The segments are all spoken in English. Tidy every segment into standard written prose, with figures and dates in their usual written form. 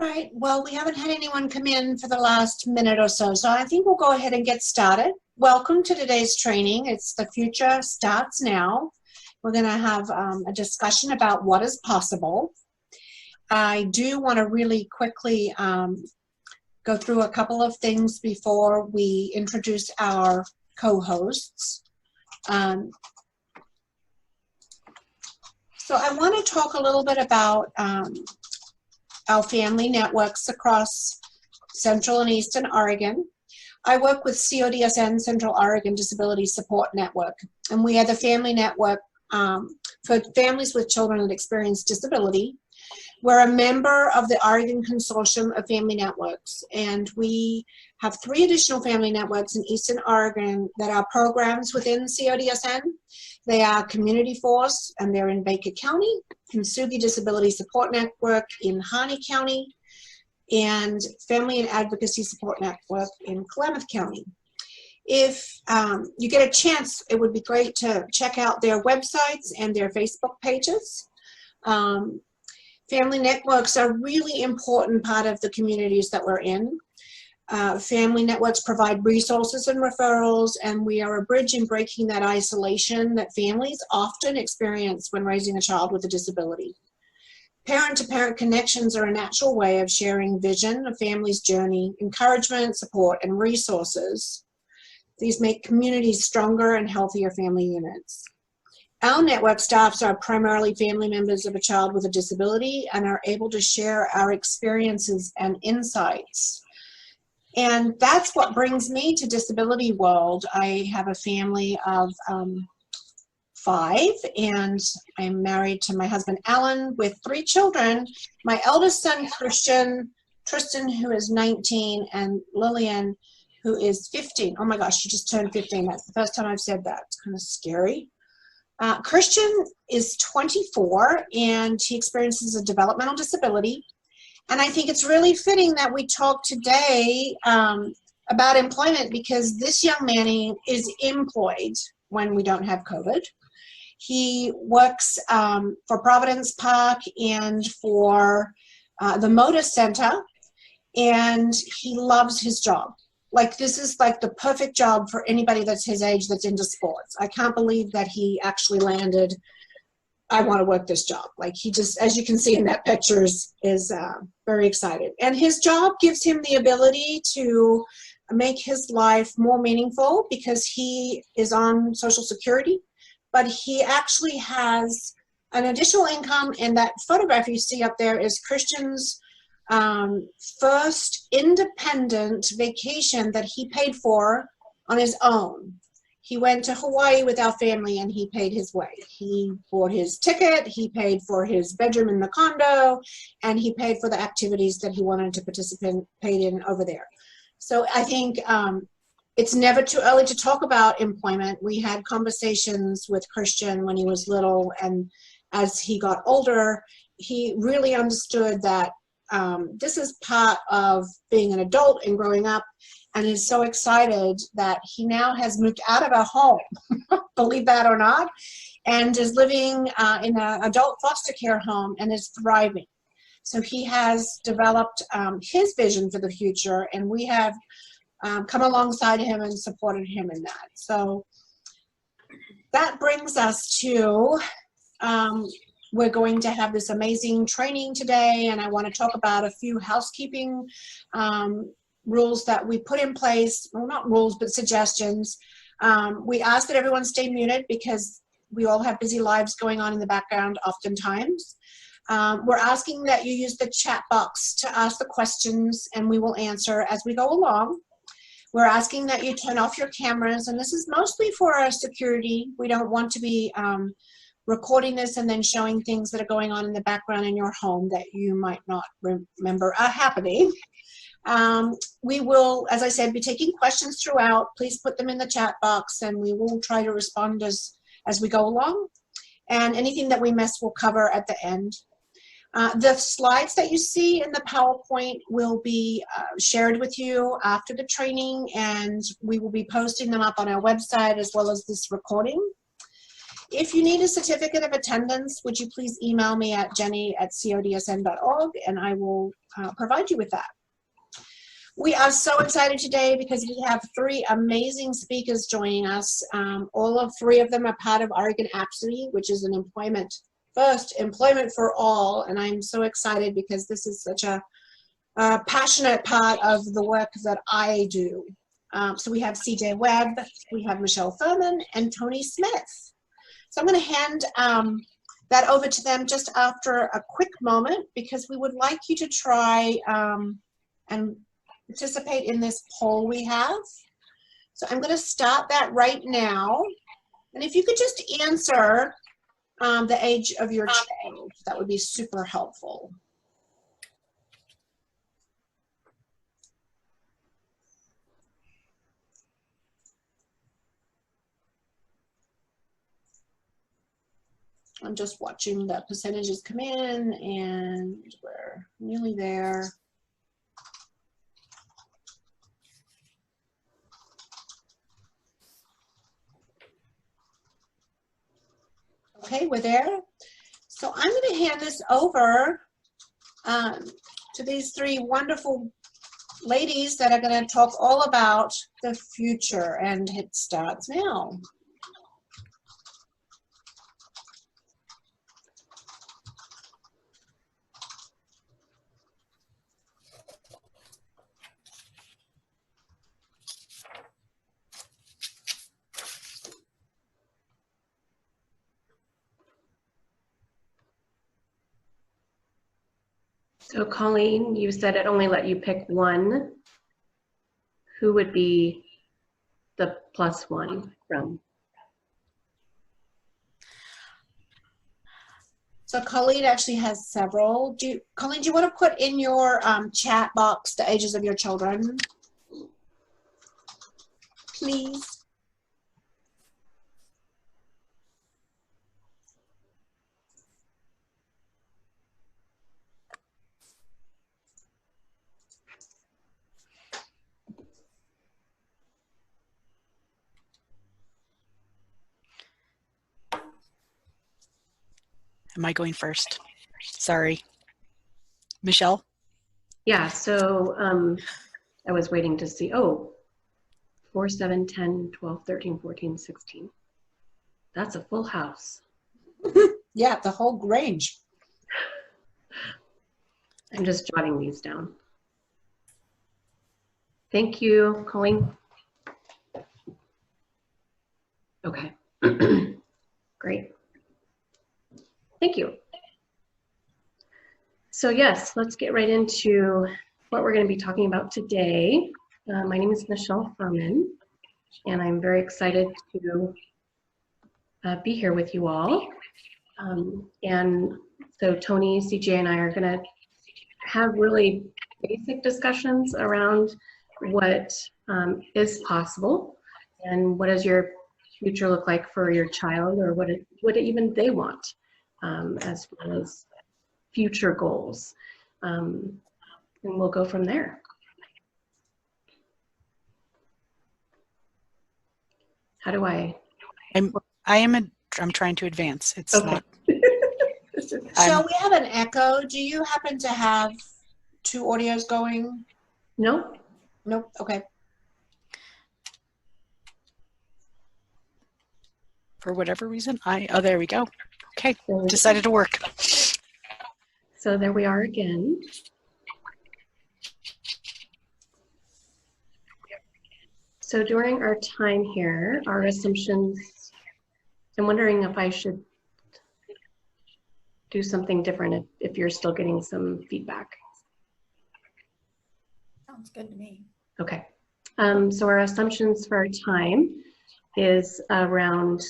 Right, well, we haven't had anyone come in for the last minute or so, so I think we'll go ahead and get started. Welcome to today's training. It's The Future Starts Now. We're going to have a discussion about what is possible. I do want to really quickly go through a couple of things before we introduce our co-hosts. So I want to talk a little bit about our family networks across Central and Eastern Oregon. I work with CODSN, Central Oregon Disability Support Network, and we are the family network for families with children that experience disability. We're a member of the Oregon Consortium of Family Networks, and we have 3 additional family networks in Eastern Oregon that are programs within CODSN. They are Community Force, and they're in Baker County, Kintsugi Disability Support Network in Harney County, and Family and Advocacy Support Network in Klamath County. If you get a chance, it would be great to check out their websites and their Facebook pages. Family networks are a really important part of the communities that we're in. Family networks provide resources and referrals, and we are a bridge in breaking that isolation that families often experience when raising a child with a disability. Parent-to-parent connections are a natural way of sharing vision, a family's journey, encouragement, support, and resources. These make communities stronger and healthier family units. Our network staffs are primarily family members of a child with a disability and are able to share our experiences and insights. And that's what brings me to Disability World. I have a family of 5, and I'm married to my husband, Alan, with 3 children. My eldest son, Christian, Tristan, who is 19, and Lillian, who is 15. Oh my gosh, she just turned 15. That's the first time I've said that. It's kind of scary. Christian is 24, and he experiences a developmental disability. And I think it's really fitting that we talk today about employment, because this young man is employed when we don't have COVID. He works for Providence Park and for the Motor Center, and he loves his job. Like, this is like the perfect job for anybody that's his age that's into sports. I can't believe that he actually landed, I want to work this job. Like, he just, as you can see in that picture, is very excited. And his job gives him the ability to make his life more meaningful, because he is on Social Security, but he actually has an additional income. And that photograph you see up there is Christian's first independent vacation that he paid for on his own. He went to Hawaii with our family, and he paid his way. He bought his ticket, he paid for his bedroom in the condo, and he paid for the activities that he wanted to participate in over there. So I think it's never too early to talk about employment. We had conversations with Christian when he was little, and as he got older, he really understood that this is part of being an adult and growing up, and is so excited that he now has moved out of our home, believe that or not, and is living in an adult foster care home and is thriving. So he has developed his vision for the future, and we have come alongside him and supported him in that. So that brings us to we're going to have this amazing training today, and I want to talk about a few housekeeping rules that we put in place. Well, not rules, but suggestions. We ask that everyone stay muted, because we all have busy lives going on in the background oftentimes. We're asking that you use the chat box to ask the questions, and we will answer as we go along. We're asking that you turn off your cameras, and this is mostly for our security. We don't want to be recording this and then showing things that are going on in the background in your home that you might not remember happening. We will, as I said, be taking questions throughout. Please put them in the chat box, and we will try to respond as we go along. And anything that we miss, we'll cover at the end. The slides that you see in the PowerPoint will be shared with you after the training, and we will be posting them up on our website as well as this recording. If you need a certificate of attendance, would you please email me at jenny@codsn.org, and I will provide you with that. We are so excited today because we have 3 amazing speakers joining us. All 3 of them are part of Oregon APSI, which is an employment for all, and I'm so excited because this is such a passionate part of the work that I do. So we have CJ Webb, we have Michelle Furman, and Tony Smith. So I'm going to hand that over to them just after a quick moment, because we would like you to try and participate in this poll we have. So I'm going to start that right now. And if you could just answer the age of your child, that would be super helpful. I'm just watching the percentages come in, and we're nearly there. Okay, we're there. So I'm going to hand this over to these 3 wonderful ladies that are going to talk all about the future, and it starts now. So Colleen, you said it only let you pick 1. Who would be the +1 from? So Colleen actually has several. Colleen, do you want to put in your chat box the ages of your children, please? Am I going first? Sorry. Michelle? Yeah, so I was waiting to see, 4, 7, 10, 12, 13, 14, 16. That's a full house. Yeah, the whole range. I'm just jotting these down. Thank you, Colleen. Okay, great. Thank you. So yes, let's get right into what we're going to be talking about today. My name is Michelle Furman, and I'm very excited to be here with you all. And so Tony, CJ, and I are going to have really basic discussions around what is possible and what does your future look like for your child, or what even they want, as well as future goals. And we'll go from there. How do I? I'm trying to advance. It's okay. Not. So we have an echo. Do you happen to have 2 audios going? No. Nope. Okay. For whatever reason, oh, there we go. Okay, decided to work. So there we are again. So during our time here, our assumptions, I'm wondering if I should do something different if you're still getting some feedback. Sounds good to me. Okay. So our assumptions for our time is around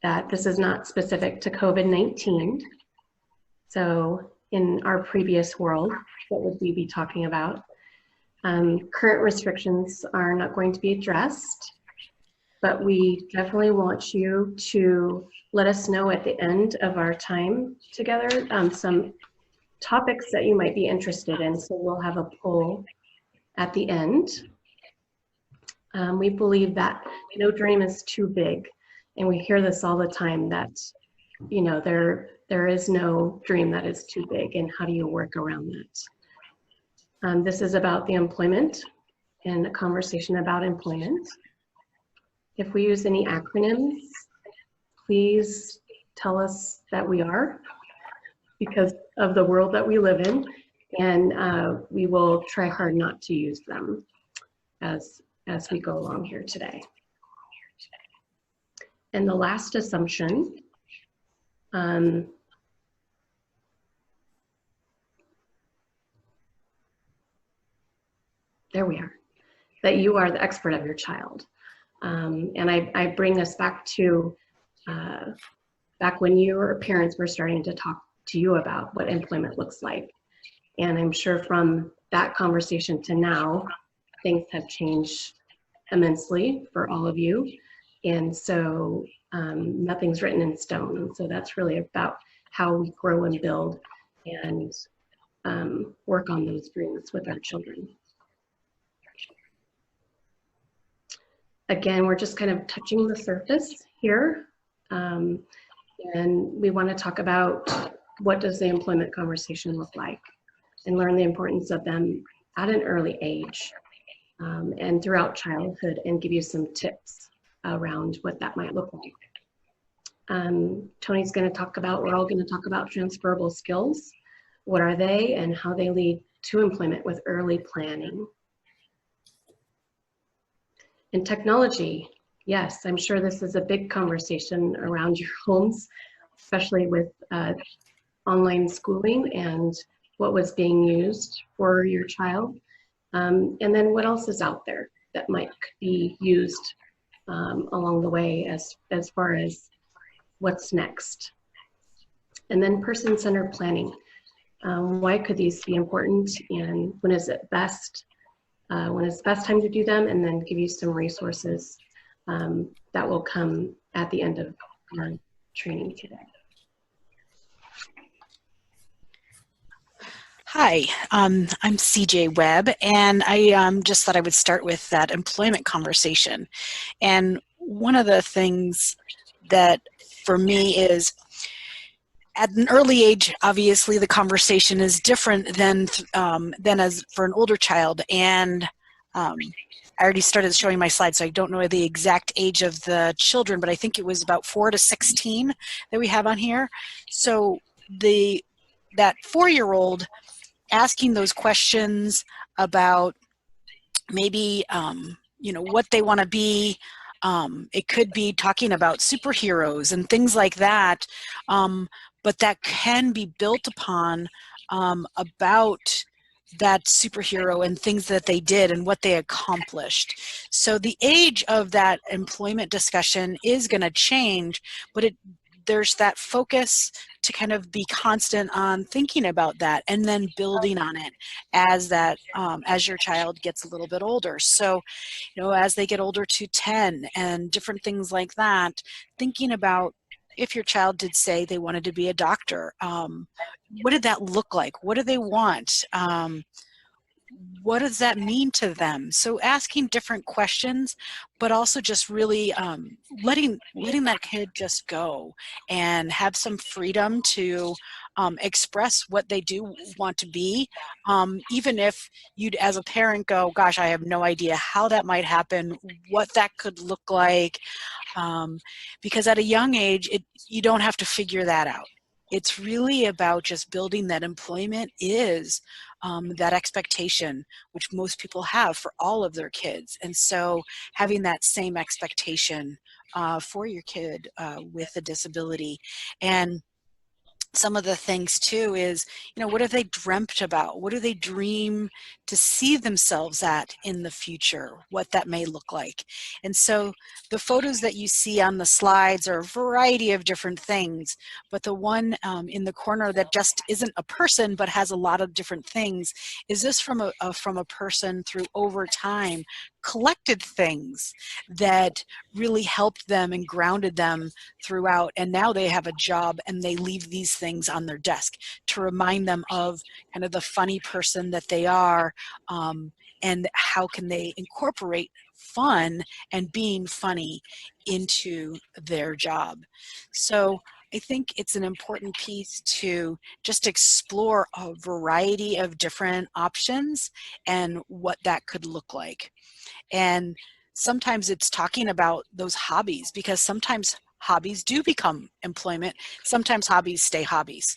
that this is not specific to COVID-19. So in our previous world, what would we be talking about? Current restrictions are not going to be addressed, but we definitely want you to let us know at the end of our time together some topics that you might be interested in. So we'll have a poll at the end. We believe that no dream is too big, And we hear this all the time that, you know, there is no dream that is too big, and how do you work around that? This is about the employment and a conversation about employment. If we use any acronyms, please tell us that we are, because of the world that we live in, and we will try hard not to use them as we go along here today. And the last assumption, there we are, that you are the expert of your child. And I bring us back to back when your parents were starting to talk to you about what employment looks like. And I'm sure from that conversation to now, things have changed immensely for all of you. And so nothing's written in stone. And so that's really about how we grow and build and work on those dreams with our children. Again, we're just kind of touching the surface here. And we want to talk about what does the employment conversation look like, and learn the importance of them at an early age and throughout childhood, and give you some tips around what that might look like. Tony's going to talk about, we're all going to talk about transferable skills. What are they and how they lead to employment with early planning. And technology, yes, I'm sure this is a big conversation around your homes, especially with online schooling and what was being used for your child. And then what else is out there that might be used along the way as far as what's next. And then person-centered planning. Why could these be important, and when is it best? When is the best time to do them, and then give you some resources that will come at the end of our training today. Hi, I'm CJ Webb, and I just thought I would start with that employment conversation. And one of the things that for me is, at an early age, obviously the conversation is different than as for an older child. And I already started showing my slides, so I don't know the exact age of the children, but I think it was about 4 to 16 that we have on here. So that 4-year-old asking those questions about maybe you know, what they want to be. It could be talking about superheroes and things like that, but that can be built upon about that superhero and things that they did and what they accomplished. So the age of that employment discussion is going to change, but there's that focus to kind of be constant on thinking about that and then building on it as your child gets a little bit older. So, you know, as they get older to 10 and different things like that, thinking about if your child did say they wanted to be a doctor, what did that look like? What do they want? What does that mean to them? So asking different questions, but also just really letting that kid just go and have some freedom to express what they do want to be, even if you'd as a parent go, gosh, I have no idea how that might happen, what that could look like, because at a young age, you don't have to figure that out. It's really about just building that employment is that expectation, which most people have for all of their kids. And so having that same expectation for your kid with a disability. And some of the things too is, you know, what have they dreamt about? What do they dream to see themselves at in the future? What that may look like. And so the photos that you see on the slides are a variety of different things, but the one in the corner that just isn't a person but has a lot of different things is this from a person through over time collected things that really helped them and grounded them throughout, and now they have a job and they leave these things on their desk to remind them of kind of the funny person that they are, and how can they incorporate fun and being funny into their job. So I think it's an important piece to just explore a variety of different options and what that could look like. And sometimes it's talking about those hobbies, because sometimes hobbies do become employment. Sometimes hobbies stay hobbies,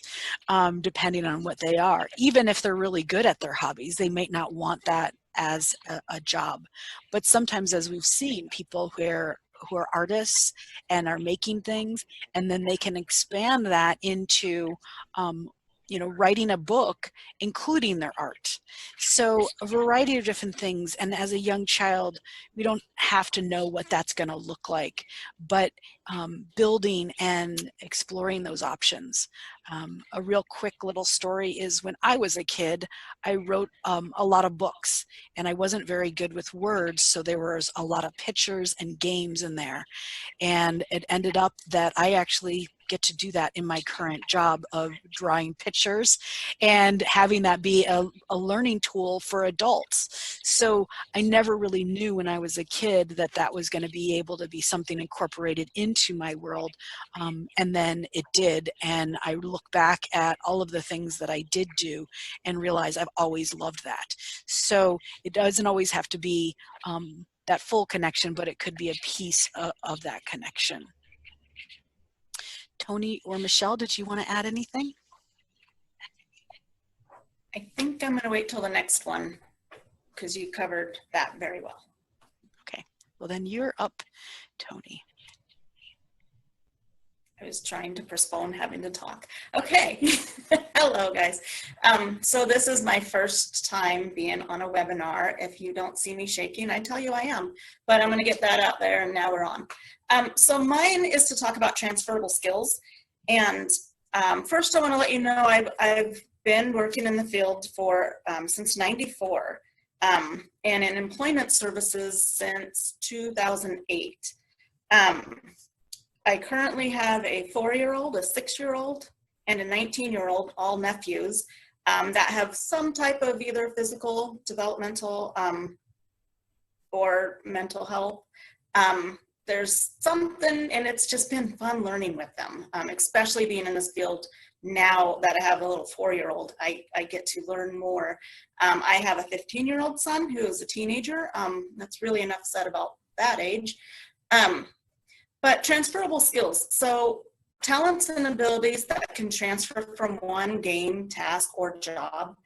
depending on what they are. Even if they're really good at their hobbies, they may not want that as a job. But sometimes, as we've seen, people who are artists and are making things, and then they can expand that into writing a book, including their art. So a variety of different things. And as a young child, we don't have to know what that's going to look like, but building and exploring those options. A real quick little story is when I was a kid, I wrote a lot of books, and I wasn't very good with words, so there was a lot of pictures and games in there. And it ended up that I actually get to do that in my current job of drawing pictures and having that be a learning tool for adults. So I never really knew when I was a kid that that was going to be able to be something incorporated into my world. And then it did. And I look back at all of the things that I did do and realize I've always loved that. So it doesn't always have to be that full connection, but it could be a piece of that connection. Tony or Michelle, did you want to add anything? I think I'm going to wait till the next one because you covered that very well. Okay, well then you're up, Tony. I was trying to postpone having to talk. Okay, hello guys. So this is my first time being on a webinar. If you don't see me shaking, I tell you I am, but I'm gonna get that out there and now we're on. So mine is to talk about transferable skills. And first I wanna let you know I've been working in the field for since '94 and in employment services since 2008. I currently have a 4-year-old, a 6-year-old, and a 19-year-old, all nephews, that have some type of either physical, developmental, or mental health. There's something, and it's just been fun learning with them, especially being in this field now that I have a little 4-year-old. I get to learn more. I have a 15-year-old son who is a teenager. That's really enough said about that age. But transferable skills, so talents and abilities that can transfer from one game, task, or job.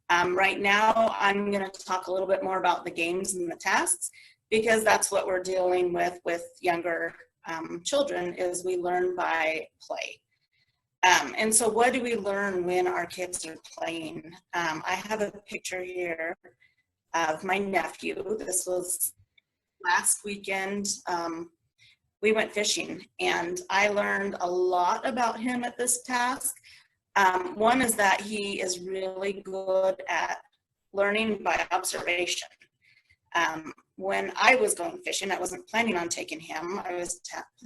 Right now, I'm going to talk a little bit more about the games and the tasks because that's what we're dealing with younger children is we learn by play. And so what do we learn when our kids are playing? I have a picture here of my nephew. This was last weekend. We went fishing and I learned a lot about him at this task. One is that he is really good at learning by observation. When I was going fishing, I wasn't planning on taking him. I was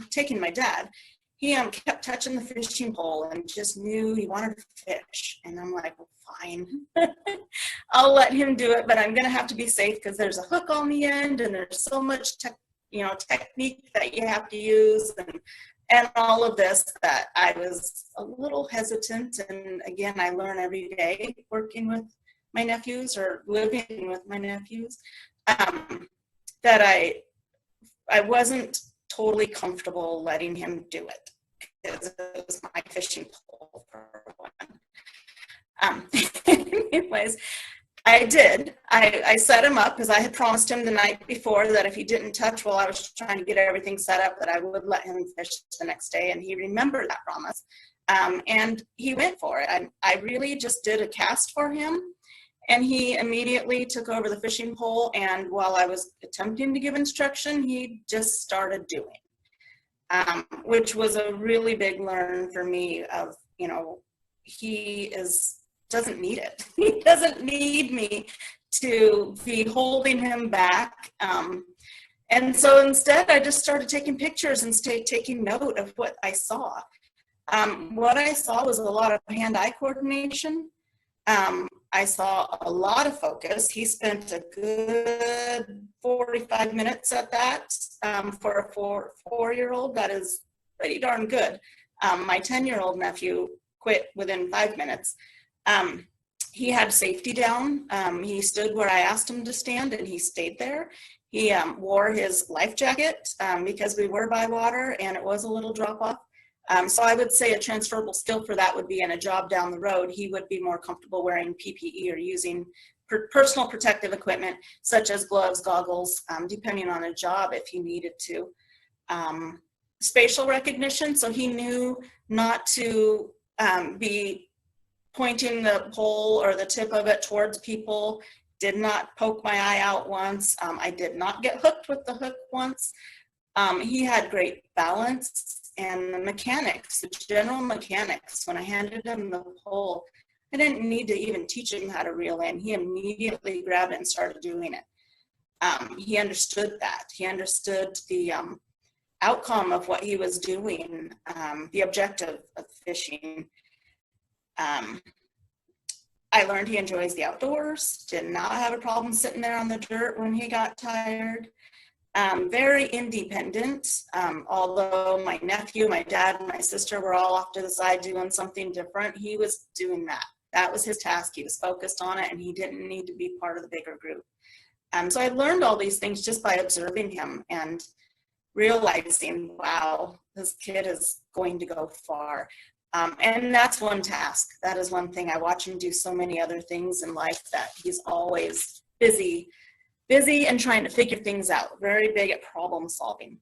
taking my dad. He kept touching the fishing pole and just knew he wanted to fish. And I'm like, well, fine, I'll let him do it, but I'm gonna have to be safe because there's a hook on the end and there's so much technique that you have to use and all of this that I was a little hesitant. And again, I learn every day working with my nephews or living with my nephews, that I wasn't totally comfortable letting him do it because it was my fishing pole for one. Anyways, I did. I set him up because I had promised him the night before that if he didn't touch while I was trying to get everything set up that I would let him fish the next day, and he remembered that promise. And he went for it. I really just did a cast for him, and he immediately took over the fishing pole, and while I was attempting to give instruction, he just started doing, which was a really big learn for me of, he doesn't need it. He doesn't need me to be holding him back. And so instead, I just started taking pictures and taking note of what I saw. What I saw was a lot of hand-eye coordination. I saw a lot of focus. He spent a good 45 minutes at that. For a four-year-old, that is pretty darn good. My 10-year-old nephew quit within 5 minutes. He had safety down. He stood where I asked him to stand, and he stayed there. He wore his life jacket because we were by water and it was a little drop off. So I would say a transferable skill for that would be in a job down the road. He would be more comfortable wearing PPE or using personal protective equipment such as gloves, goggles, depending on a job if he needed to. Spatial recognition, so he knew not to be pointing the pole or the tip of it towards people. Did not poke my eye out once. I did not get hooked with the hook once. He had great balance and the mechanics, the general mechanics. When I handed him the pole, I didn't need to even teach him how to reel in. He immediately grabbed it and started doing it. He understood that. He understood the outcome of what he was doing, the objective of fishing. I learned he enjoys the outdoors, did not have a problem sitting there on the dirt when he got tired. Very independent, although my nephew, my dad, and my sister were all off to the side doing something different. He was doing that. That was his task. He was focused on it, and he didn't need to be part of the bigger group. So I learned all these things just by observing him and realizing, wow, this kid is going to go far. And that's one task. That is one thing. I watch him do so many other things in life that he's always busy and trying to figure things out. Very big at problem solving.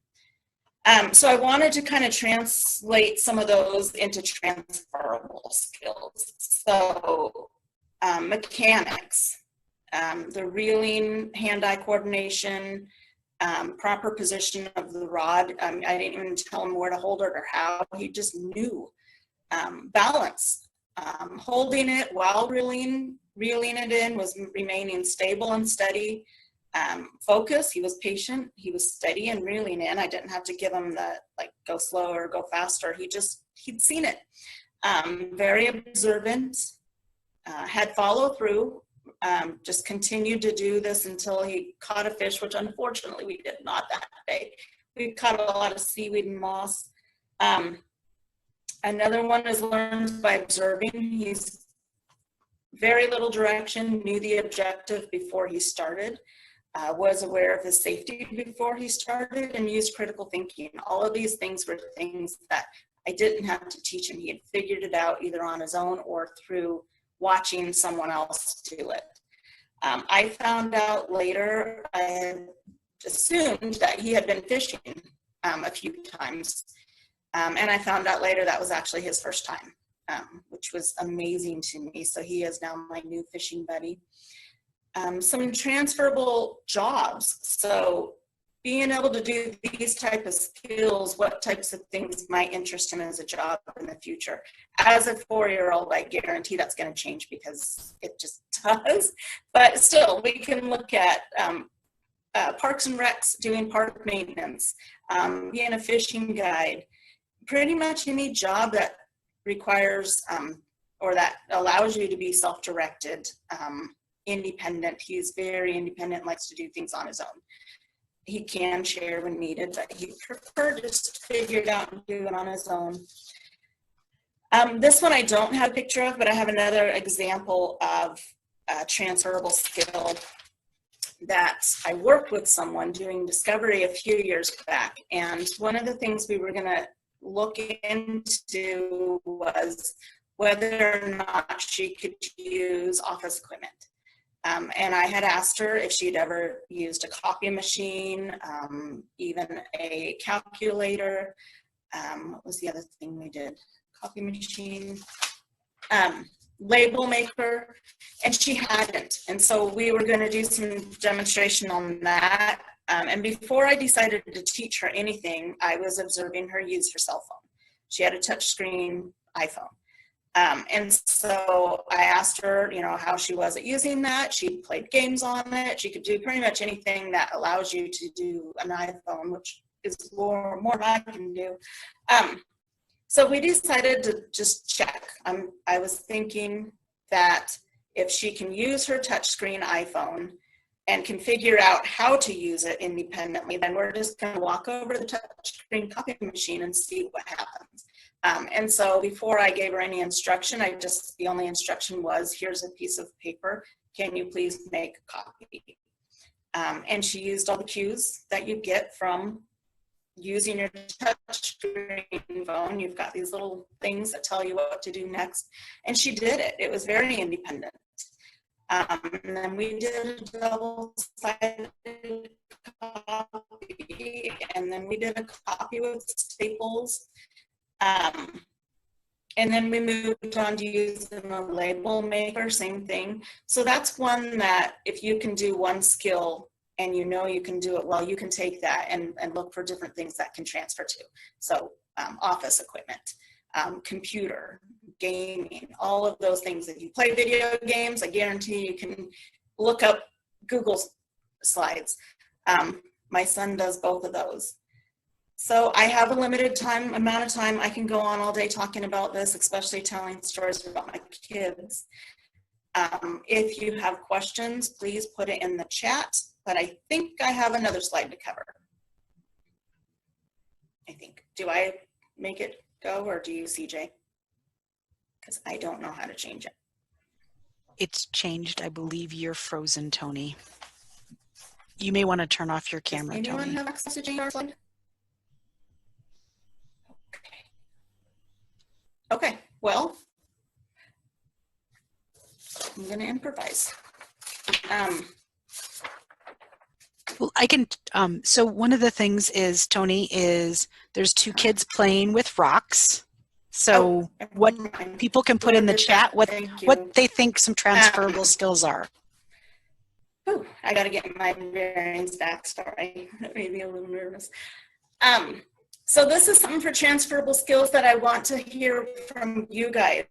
So I wanted to kind of translate some of those into transferable skills. So mechanics, the reeling, hand-eye coordination, proper position of the rod. I didn't even tell him where to hold it or how. He just knew. Balance, holding it while reeling it in, was remaining stable and steady. Focus, he was patient, he was steady and reeling in. I didn't have to give him the like go slow or go faster. He'd seen it. Very observant, had follow through, just continued to do this until he caught a fish, which unfortunately we did not that day. We caught a lot of seaweed and moss. Another one is learned by observing. He's very little direction, knew the objective before he started, was aware of his safety before he started, and used critical thinking. All of these things were things that I didn't have to teach him. He had figured it out either on his own or through watching someone else do it. I found out later, I had assumed that he had been fishing a few times. And I found out later that was actually his first time, which was amazing to me. So he is now my new fishing buddy. Some transferable jobs. So being able to do these type of skills, what types of things might interest him as a job in the future. As a 4-year-old, I guarantee that's going to change because it just does. But still, we can look at parks and recs, doing park maintenance, being a fishing guide. Pretty much any job that requires or that allows you to be self-directed, independent. He's very independent, likes to do things on his own. He can share when needed, but he prefers just to figure it out and do it on his own. This one I don't have a picture of, but I have another example of a transferable skill that I worked with someone doing discovery a few years back. And one of the things we were going to look into was whether or not she could use office equipment. And I had asked her if she'd ever used a copy machine, even a calculator. What was the other thing we did? Copy machine, label maker, and she hadn't. And so we were going to do some demonstration on that. And before I decided to teach her anything, I was observing her use her cell phone. She had a touchscreen iPhone. And so I asked her, how she was at using that. She played games on it. She could do pretty much anything that allows you to do an iPhone, which is more than I can do. So we decided to just check. I was thinking that if she can use her touchscreen iPhone and can figure out how to use it independently, then we're just going to walk over to the touchscreen copy machine and see what happens. And so before I gave her any instruction, the only instruction was, here's a piece of paper. Can you please make a copy? And she used all the cues that you get from using your touchscreen phone. You've got these little things that tell you what to do next. And she did it. It was very independent. And then we did a double-sided copy, and then we did a copy with staples. And then we moved on to using a label maker, same thing. So that's one that if you can do one skill and you know you can do it well, you can take that and look for different things that can transfer to. So office equipment, computer, gaming, all of those things. If you play video games, I guarantee you can look up Google Slides. My son does both of those. So I have a limited amount of time. I can go on all day talking about this, especially telling stories about my kids. If you have questions, please put it in the chat, but I think I have another slide to cover. I think. Do I make it go, or do you, CJ? Because I don't know how to change it. It's changed. I believe you're frozen, Tony. You may want to turn off your camera, Does anyone Tony. have access to change our slide? Okay, well, I'm going to improvise. Well, I can, so one of the things is, Tony, is there's two kids playing with rocks. So what people can put in the chat, what they think some transferable skills are. Oh, I got to get my bearings back. Sorry, that made me a little nervous. So this is something for transferable skills that I want to hear from you guys.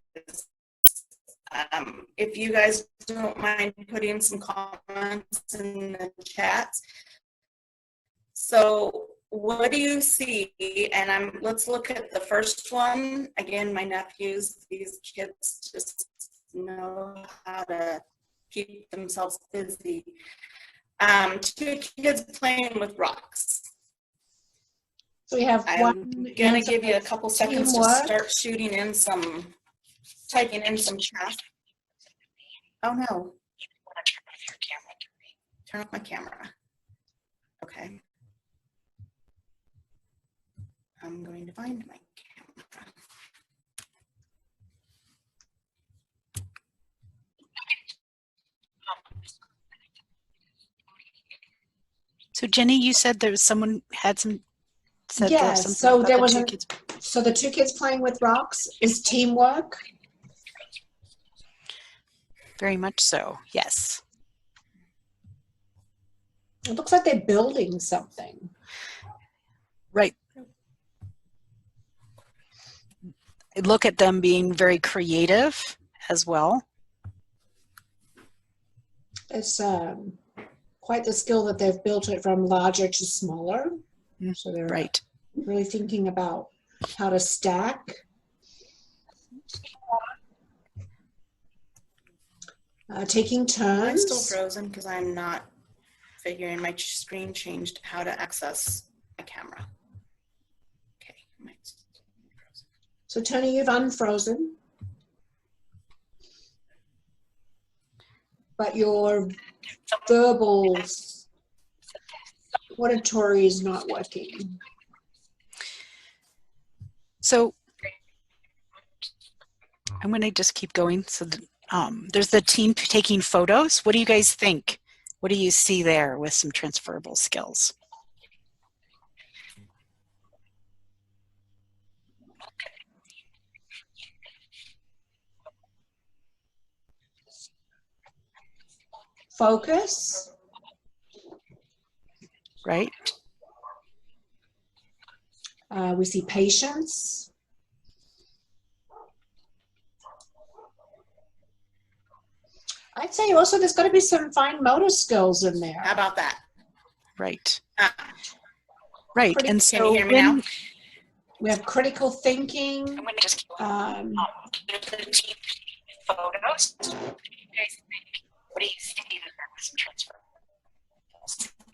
If you guys don't mind putting some comments in the chat. So what do you see? And let's look at the first one. Again, my nephews, these kids just know how to keep themselves busy. Two kids playing with rocks. So we have I'm going to give you a couple seconds to start shooting in typing in some chat. Oh no. You want to turn off your camera, Terry. Turn off my camera. Okay. I'm going to find my camera. So Jenny, you said there was someone had some. Yes, so there was so the two kids playing with rocks is teamwork. Very much so, yes. It looks like they're building something. Right. Look at them being very creative as well. It's quite the skill that they've built it from larger to smaller. So they're right. Really thinking about how to stack. Taking turns. I'm still frozen because I'm not figuring my screen changed how to access my camera. Okay. So Tony, you've unfrozen. But your verbal auditory is not working. So I'm going to just keep going. So there's the team taking photos. What do you guys think? What do you see there with some transferable skills? Focus. Right. We see patience. I'd say also there's got to be some fine motor skills in there. How about that? Right. Right. And so can you hear me now? We have critical thinking. I'm going to just photos.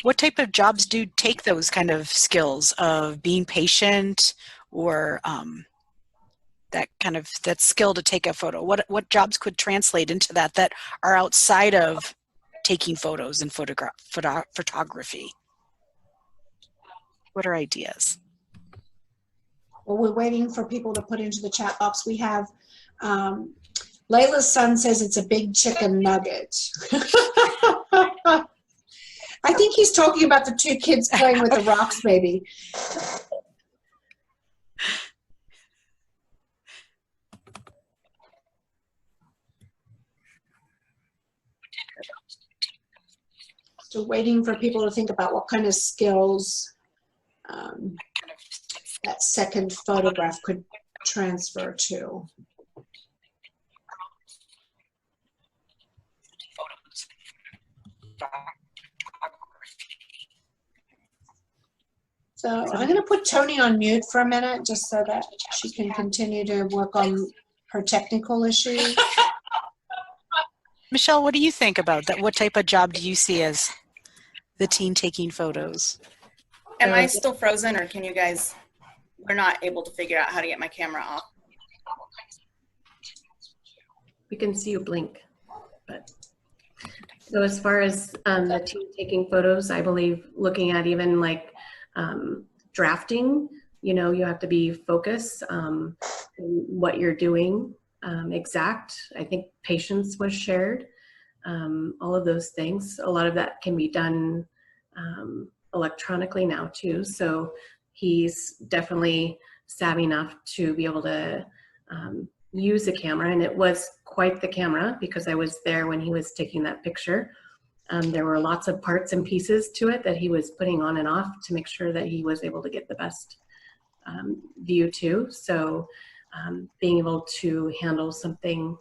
What type of jobs do take those kind of skills of being patient or that skill to take a photo? What jobs could translate into that are outside of taking photos and photography? What are ideas? Well, we're waiting for people to put into the chat box. We have Layla's son says it's a big chicken nugget. I think he's talking about the two kids playing with the rocks, maybe. So waiting for people to think about what kind of skills that second photograph could transfer to. So I'm going to put Tony on mute for a minute just so that she can continue to work on her technical issues. Michelle, what do you think about that? What type of job do you see as the teen taking photos? Am I still frozen, or can you guys, we're not able to figure out how to get my camera off? We can see you blink. But so as far as the team taking photos, I believe looking at even like drafting, you know, you have to be focused in what you're doing, exact. I think patience was shared, all of those things. A lot of that can be done electronically now too. So he's definitely savvy enough to be able to use a camera, and it was quite the camera because I was there when he was taking that picture. There were lots of parts and pieces to it that he was putting on and off to make sure that he was able to get the best view too. So being able to handle something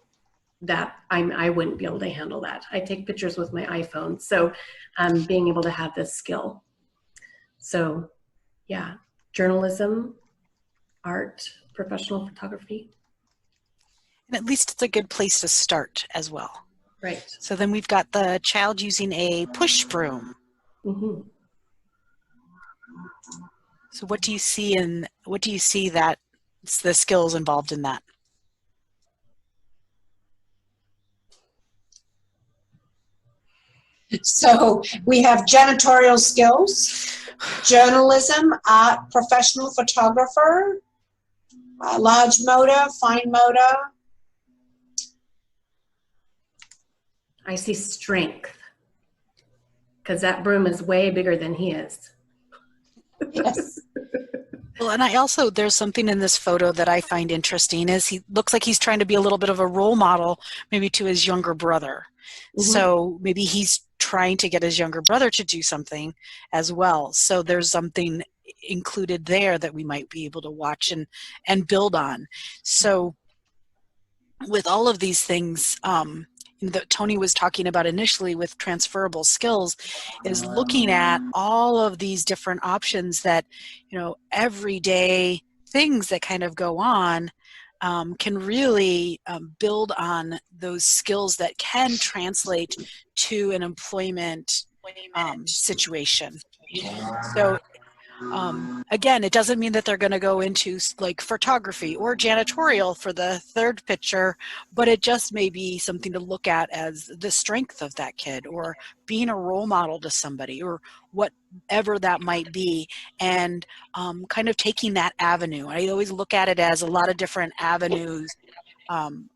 that I wouldn't be able to handle that. I take pictures with my iPhone. So being able to have this skill. So yeah, journalism, art, professional photography. And at least it's a good place to start as well. Right. So then we've got the child using a push broom. Mm-hmm. So what do you see that the skills involved in that? So we have janitorial skills, journalism, art, professional photographer, large motor, fine motor. I see strength because that broom is way bigger than he is. Yes. Well, and there's something in this photo that I find interesting is he looks like he's trying to be a little bit of a role model maybe to his younger brother. Mm-hmm. So maybe he's trying to get his younger brother to do something as well. So there's something included there that we might be able to watch and build on. So with all of these things that Tony was talking about initially with transferable skills is looking at all of these different options that, you know, everyday things that kind of go on can really build on those skills that can translate to an employment situation. So again, it doesn't mean that they're going to go into like photography or janitorial for the third picture, but it just may be something to look at as the strength of that kid or being a role model to somebody or whatever that might be, and kind of taking that avenue. I always look at it as a lot of different avenues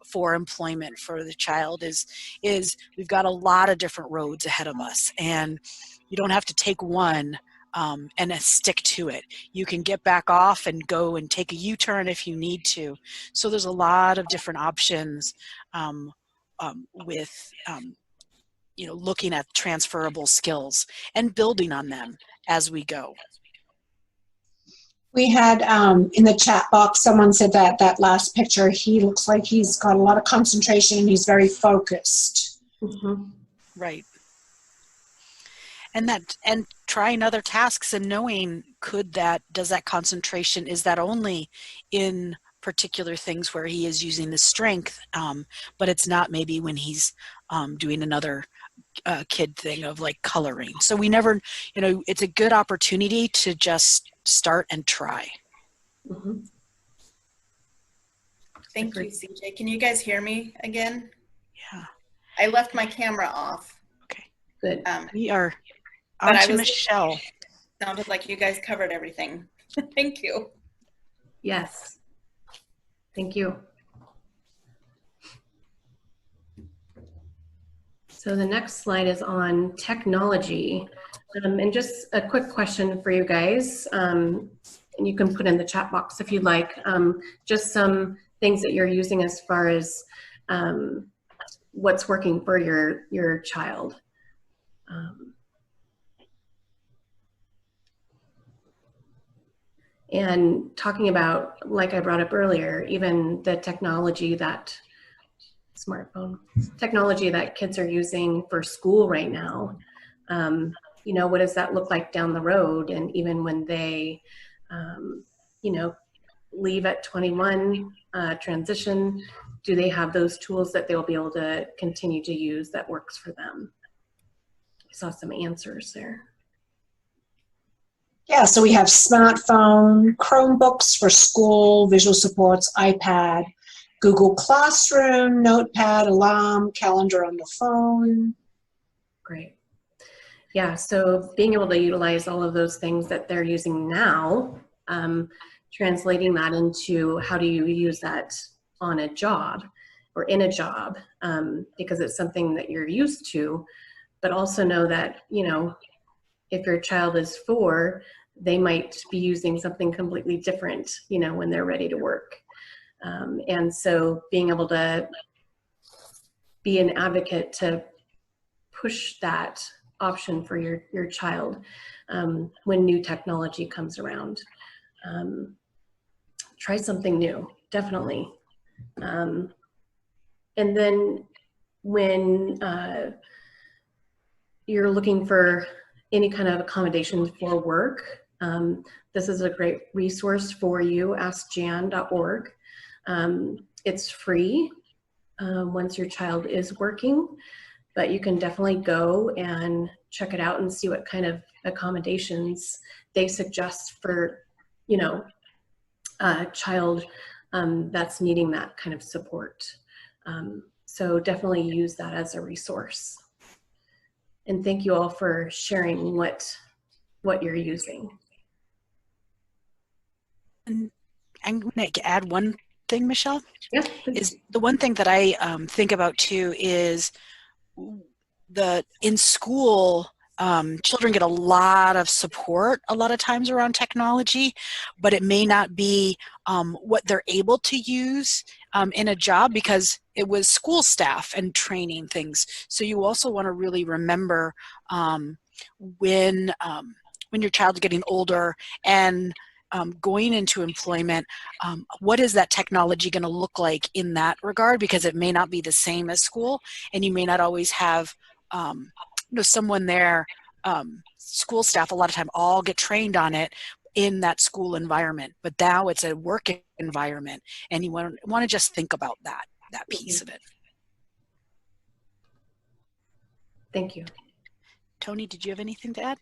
for employment for the child is we've got a lot of different roads ahead of us, and you don't have to take one and stick to it. You can get back off and go and take a U-turn if you need to. So there's a lot of different options with you know, looking at transferable skills and building on them as we go. We had in the chat box, someone said that that last picture, he looks like he's got a lot of concentration and he's very focused. Mm-hmm. Right. And trying other tasks and knowing does that concentration, is that only in particular things where he is using the strength, but it's not maybe when he's doing another kid thing of like coloring. So we never, it's a good opportunity to just start and try. Mm-hmm. Thank you, CJ. Can you guys hear me again? Yeah. I left my camera off. Okay. Good. We are But on to Michelle. Sounded like you guys covered everything. Thank you. Yes. Thank you. So the next slide is on technology. And just a quick question for you guys. And you can put in the chat box if you'd like. Just some things that you're using as far as what's working for your child. And talking about, like I brought up earlier, even the technology that smartphone technology that kids are using for school right now. What does that look like down the road? And even when they, leave at 21, transition, do they have those tools that they'll be able to continue to use that works for them? I saw some answers there. Yeah, so we have smartphone, Chromebooks for school, visual supports, iPad, Google Classroom, Notepad, Alarm, calendar on the phone. Great. Yeah, so being able to utilize all of those things that they're using now, translating that into how do you use that on a job or in a job, because it's something that you're used to, but also know that, if your child is 4, they might be using something completely different, when they're ready to work. And so being able to be an advocate to push that option for your child when new technology comes around. Try something new, definitely. And then when you're looking for any kind of accommodations for work, this is a great resource for you, askjan.org. It's free once your child is working, but you can definitely go and check it out and see what kind of accommodations they suggest for, a child that's needing that kind of support. So definitely use that as a resource. And thank you all for sharing what you're using. And I'm going to add one thing, Michelle. Yeah. Is the one thing that I think about too is in school, children get a lot of support a lot of times around technology, but it may not be what they're able to use in a job because it was school staff and training things. So you also want to really remember when your child's getting older and going into employment, what is that technology going to look like in that regard? Because it may not be the same as school, and you may not always have someone there. School staff a lot of time all get trained on it in that school environment, but now it's a work environment, and you want to just think about that piece of it. Thank you. Tony, did you have anything to add?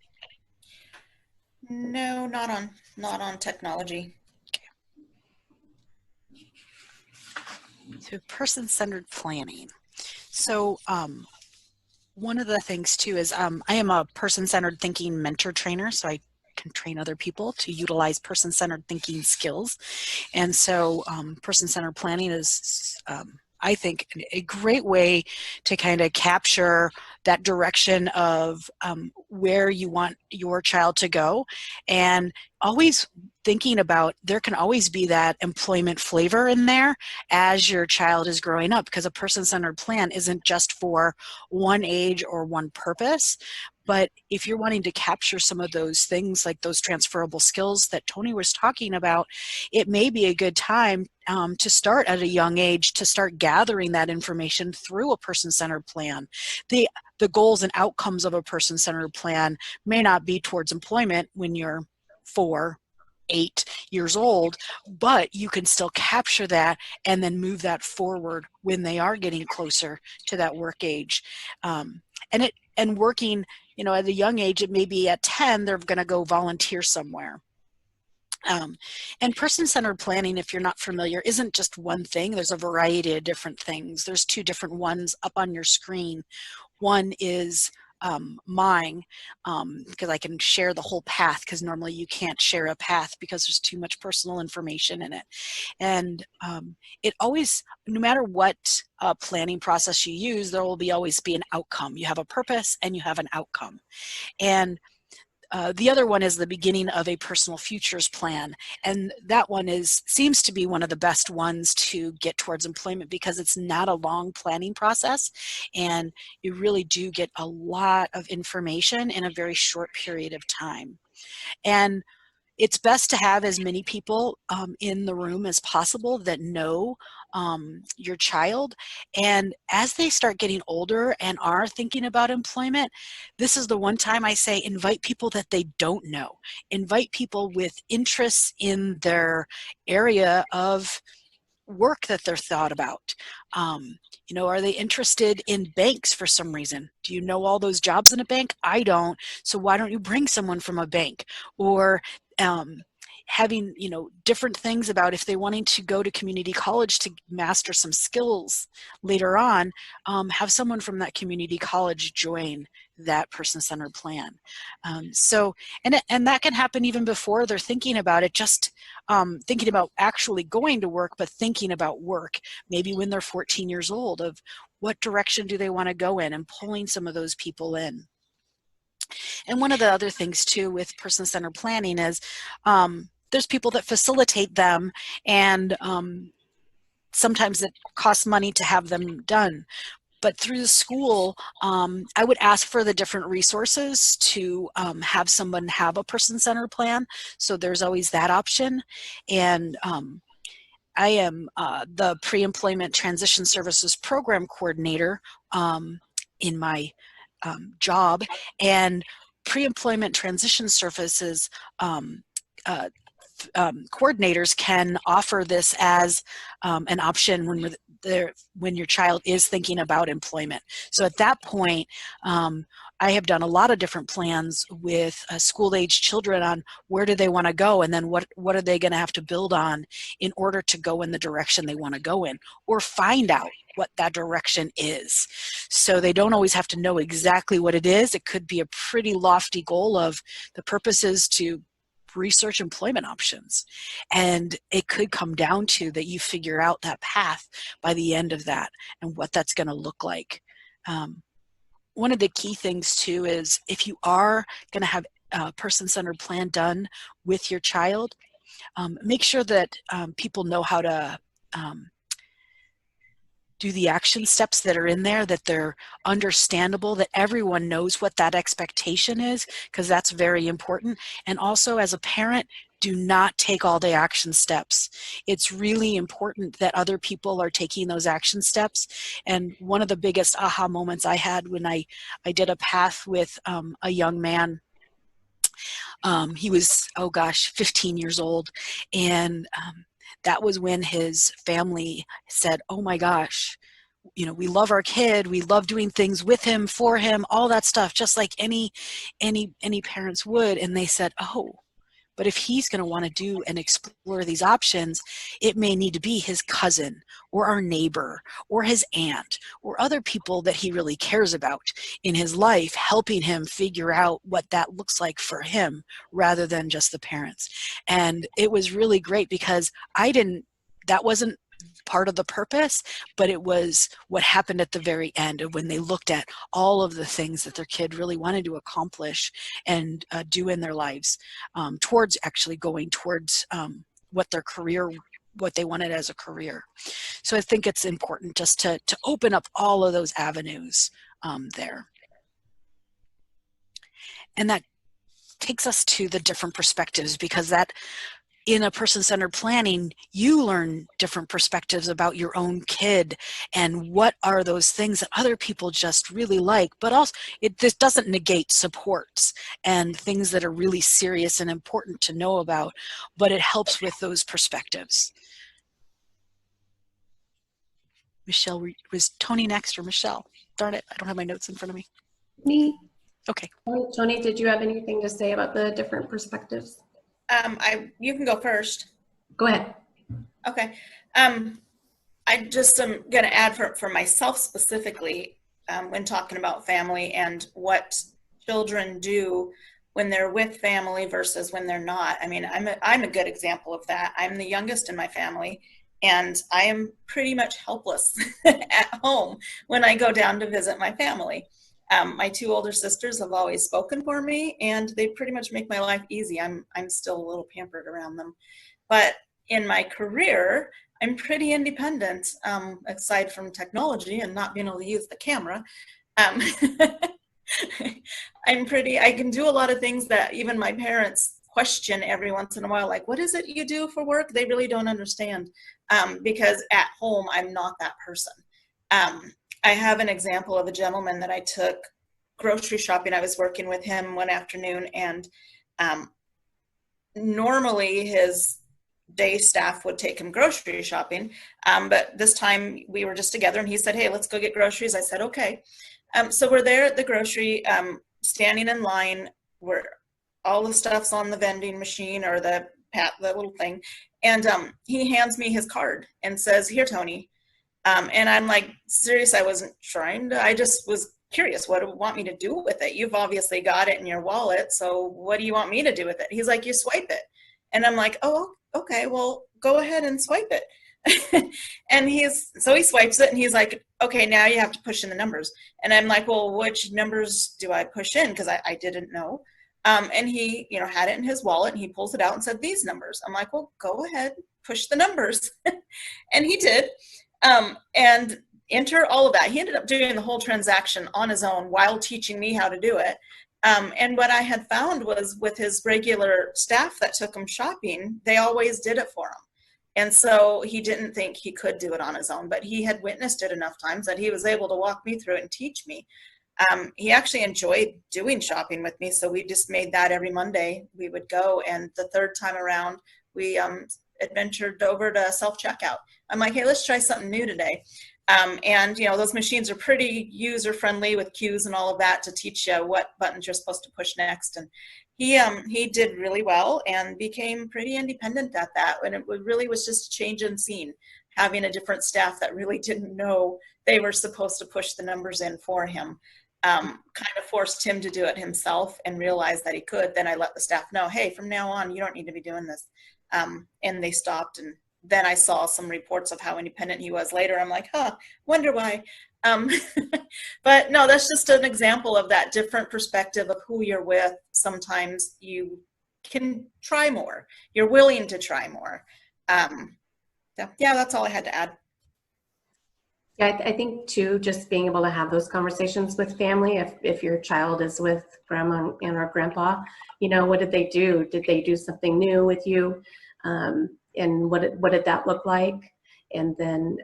No, not on technology. Okay. So person-centered planning. So one of the things too is I am a person-centered thinking mentor trainer, so I can train other people to utilize person-centered thinking skills. And so person-centered planning is I think a great way to kind of capture that direction of where you want your child to go, and always thinking about there can always be that employment flavor in there as your child is growing up, because a person-centered plan isn't just for one age or one purpose. But if you're wanting to capture some of those things, like those transferable skills that Tony was talking about, it may be a good time to start at a young age, to start gathering that information through a person-centered plan. The goals and outcomes of a person-centered plan may not be towards employment when you're 4, 8 years old, but you can still capture that and then move that forward when they are getting closer to that work age. And working, at a young age, it may be at 10, they're going to go volunteer somewhere. And person-centered planning, if you're not familiar, isn't just one thing. There's a variety of different things. There's 2 different ones up on your screen. One is mine, because I can share the whole path, because normally you can't share a path because there's too much personal information in it. And it always, no matter what planning process you use, there will always be an outcome. You have a purpose and you have an outcome. And the other one is the beginning of a personal futures plan, and that one seems to be one of the best ones to get towards employment, because it's not a long planning process, and you really do get a lot of information in a very short period of time. And it's best to have as many people in the room as possible that know your child. And as they start getting older and are thinking about employment, this is the one time I say invite people that they don't know. Invite people with interests in their area of work that they're thought about. Are they interested in banks for some reason? Do you know all those jobs in a bank? I don't. So why don't you bring someone from a bank? Or having, different things about if they're wanting to go to community college to master some skills later on, have someone from that community college join that person-centered plan. And that can happen even before they're thinking about it, just thinking about actually going to work, but thinking about work, maybe when they're 14 years old, of what direction do they want to go in, and pulling some of those people in. And one of the other things too with person-centered planning is there's people that facilitate them, and sometimes it costs money to have them done. But through the school, I would ask for the different resources to have someone have a person-centered plan. So there's always that option. And I am the Pre-Employment Transition Services Program Coordinator in my job. And pre-employment transition services coordinators can offer this as an option when your child is thinking about employment. So at that point, I have done a lot of different plans with school-age children on where do they want to go, and then what are they going to have to build on in order to go in the direction they want to go in, or find out what that direction is. So they don't always have to know exactly what it is. It could be a pretty lofty goal of the purpose is to research employment options. And it could come down to that you figure out that path by the end of that and what that's going to look like. One of the key things too is if you are going to have a person-centered plan done with your child, make sure that people know how to do the action steps that are in there, that they're understandable, that everyone knows what that expectation is, because that's very important. And also as a parent, do not take all the action steps. It's really important that other people are taking those action steps. And one of the biggest aha moments I had when I did a path with a young man, he was, 15 years old. And that was when his family said, oh my gosh, we love our kid, we love doing things with him, for him, all that stuff, just like any parents would. And they said, oh, but if he's going to want to do and explore these options, it may need to be his cousin or our neighbor or his aunt or other people that he really cares about in his life, helping him figure out what that looks like for him rather than just the parents. And it was really great because that wasn't part of the purpose, but it was what happened at the very end of when they looked at all of the things that their kid really wanted to accomplish and do in their lives towards actually going towards what they wanted as a career. So I think it's important just to open up all of those avenues there. And that takes us to the different perspectives, because that in a person-centered planning, you learn different perspectives about your own kid and what are those things that other people just really like. But also, this doesn't negate supports and things that are really serious and important to know about, but it helps with those perspectives. Michelle, was Tony next or Michelle? Darn it, I don't have my notes in front of me. Me. Okay. Tony, did you have anything to say about the different perspectives? You can go first. Go ahead. Okay. I just am going to add for myself specifically when talking about family and what children do when they're with family versus when they're not. I mean, I'm a good example of that. I'm the youngest in my family, and I am pretty much helpless at home when I go down to visit my family. My two older sisters have always spoken for me, and they pretty much make my life easy. I'm still a little pampered around them. But in my career, I'm pretty independent, aside from technology and not being able to use the camera. I can do a lot of things that even my parents question every once in a while, like, what is it you do for work? They really don't understand, because at home, I'm not that person. I have an example of a gentleman that I took grocery shopping. I was working with him one afternoon, and normally his day staff would take him grocery shopping, but this time we were just together, and he said, hey, let's go get groceries. I said, okay. So we're there at the grocery, standing in line, where all the stuff's on the vending machine or the little thing, and he hands me his card and says, here, Tony. And I'm like, serious, I wasn't trying to, I just was curious, what do you want me to do with it? You've obviously got it in your wallet, so what do you want me to do with it? He's like, you swipe it. And I'm like, oh, okay, well, go ahead and swipe it. And he swipes it, and he's like, okay, now you have to push in the numbers. And I'm like, well, which numbers do I push in? Because I didn't know. And he, had it in his wallet, and he pulls it out and said, these numbers. I'm like, well, go ahead, push the numbers. And he did. And enter all of that. He ended up doing the whole transaction on his own while teaching me how to do it. And what I had found was with his regular staff that took him shopping, they always did it for him. And so he didn't think he could do it on his own, but he had witnessed it enough times that he was able to walk me through it and teach me. He actually enjoyed doing shopping with me, so we just made that every Monday we would go. And the third time around, we adventured over to self-checkout. I'm like, hey, let's try something new today. And those machines are pretty user-friendly with cues and all of that to teach you what buttons you're supposed to push next. And he did really well and became pretty independent at that. And it really was just a change in scene, having a different staff that really didn't know they were supposed to push the numbers in for him. Kind of forced him to do it himself and realized that he could. Then I let the staff know, hey, from now on, you don't need to be doing this. And they stopped, and then I saw some reports of how independent he was later. I'm like, wonder why. But no, that's just an example of that different perspective of who you're with. Sometimes you can try more. You're willing to try more. Yeah, that's all I had to add. Yeah, I think too, just being able to have those conversations with family, if your child is with grandma and or grandpa, what did they do? Did they do something new with you? And what did that look like? And then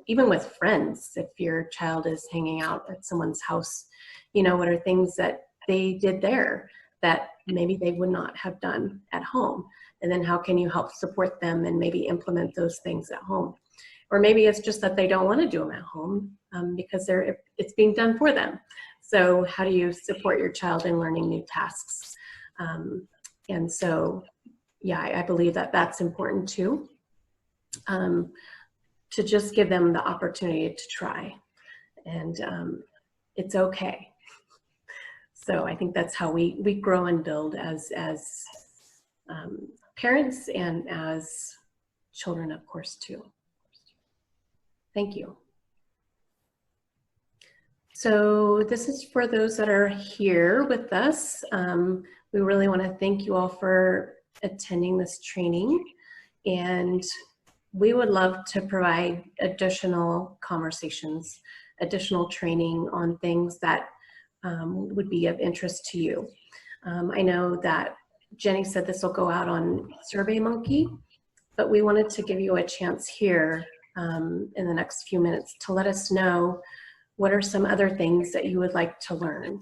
even with friends, if your child is hanging out at someone's house, what are things that they did there that maybe they would not have done at home? And then how can you help support them and maybe implement those things at home? Or maybe it's just that they don't want to do them at home because it's being done for them. So how do you support your child in learning new tasks? And so, yeah, I believe that that's important too, to just give them the opportunity to try. And it's okay. So I think that's how we grow and build as parents and as children, of course, too. Thank you. So this is for those that are here with us. We really want to thank you all for attending this training, and we would love to provide additional conversations, additional training on things that would be of interest to you. I know that Jenny said this will go out on SurveyMonkey, but we wanted to give you a chance here in the next few minutes to let us know what are some other things that you would like to learn.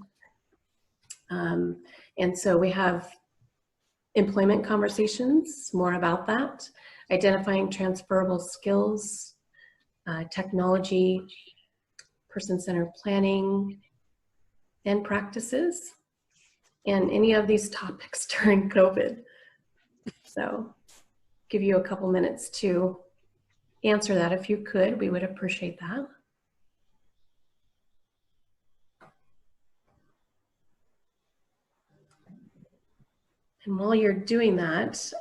And so we have employment conversations, more about that, identifying transferable skills, technology, person-centered planning, and practices, and any of these topics during COVID. So give you a couple minutes to answer that. If you could, we would appreciate that. And while you're doing that,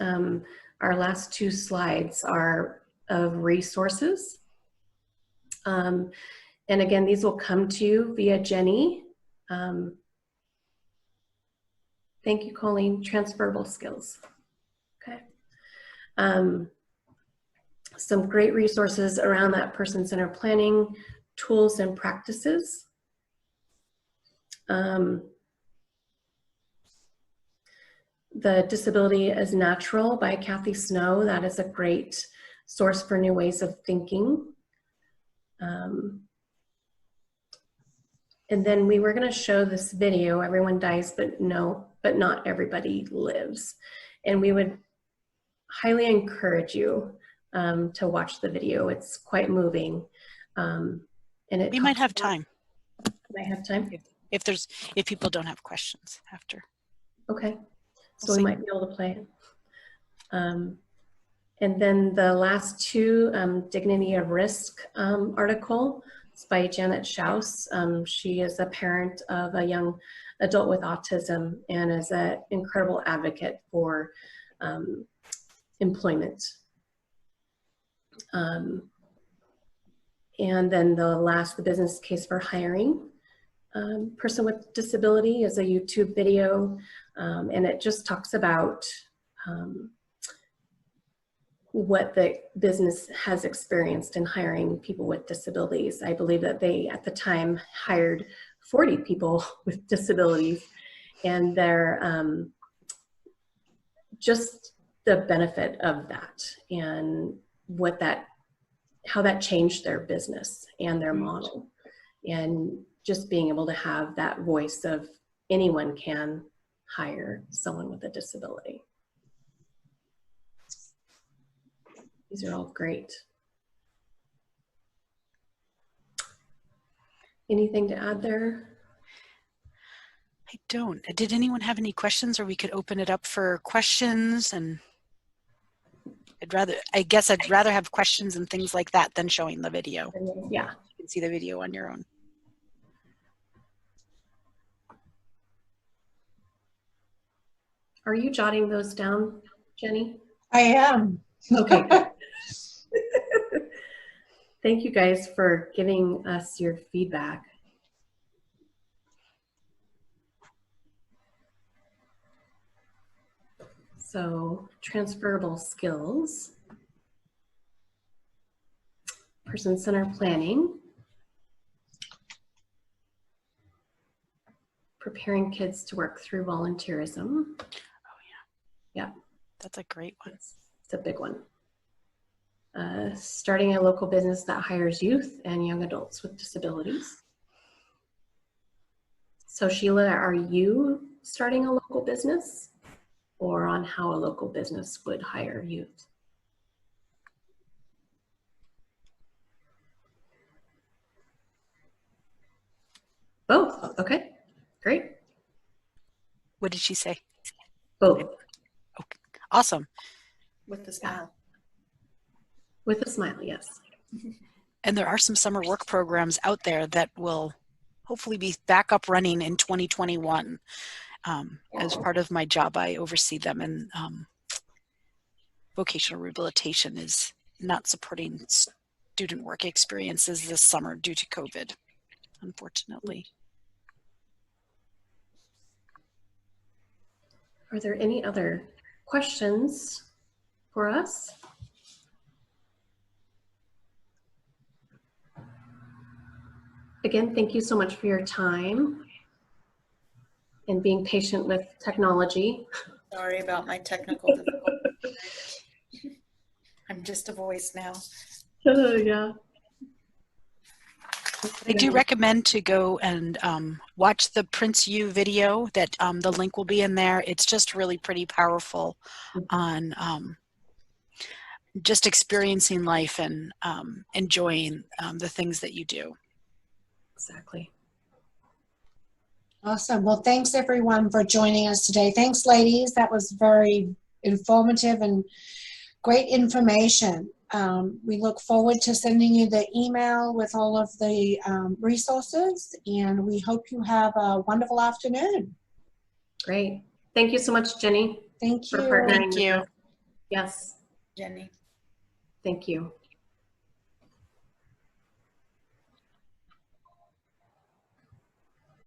our last two slides are of resources. And again, these will come to you via Jenny. Thank you, Colleen. Transferable skills. Okay. Some great resources around that person-centered planning, tools and practices. The Disability is Natural by Kathy Snow. That is a great source for new ways of thinking. And then we were going to show this video, Everyone Dies, but not everybody lives. And we would highly encourage you to watch the video. It's quite moving. And We might have time. Might have time. If people don't have questions after. Okay. So We'll we see. might be able to play it. And then the last two, Dignity of Risk article. It's by Janet Schaus. She is a parent of a young adult with autism and is an incredible advocate for employment. And then the last, The Business Case for Hiring. Person with Disability is a YouTube video, and it just talks about what the business has experienced in hiring people with disabilities. I believe that they, at the time, hired 40 people with disabilities, and they're just the benefit of that and how that changed their business and their model, and just being able to have that voice of anyone can hire someone with a disability. These are all great. Anything to add there? I don't. Did anyone have any questions, or we could open it up for questions? And I guess I'd rather have questions and things like that than showing the video. Yeah. You can see the video on your own. Are you jotting those down, Jenny? I am. Okay. Thank you guys for giving us your feedback. So, transferable skills, person-centered planning, preparing kids to work through volunteerism. Oh yeah. Yeah. That's a great one. It's a big one. Starting a local business that hires youth and young adults with disabilities. So Sheila, are you starting a local business, or on how a local business would hire youth? Both. Okay, great. What did she say? Both. Okay. Awesome. With the smile. With a smile, yes. And there are some summer work programs out there that will hopefully be back up running in 2021. As part of my job, I oversee them, and vocational rehabilitation is not supporting student work experiences this summer due to COVID, unfortunately. Are there any other questions for us? Again, thank you so much for your time and being patient with technology. Sorry about my technical difficulties. I'm just a voice now. Yeah. I do recommend to go and watch the Prince U video that the link will be in there. It's just really pretty powerful on just experiencing life and enjoying the things that you do. Exactly. Awesome. Well, thanks everyone for joining us today. Thanks, ladies. That was very informative and great information. We look forward to sending you the email with all of the resources, and we hope you have a wonderful afternoon. Great. Thank you so much, Jenny. Thank for you. partnering Thank with you. us. Yes. Jenny. Thank you.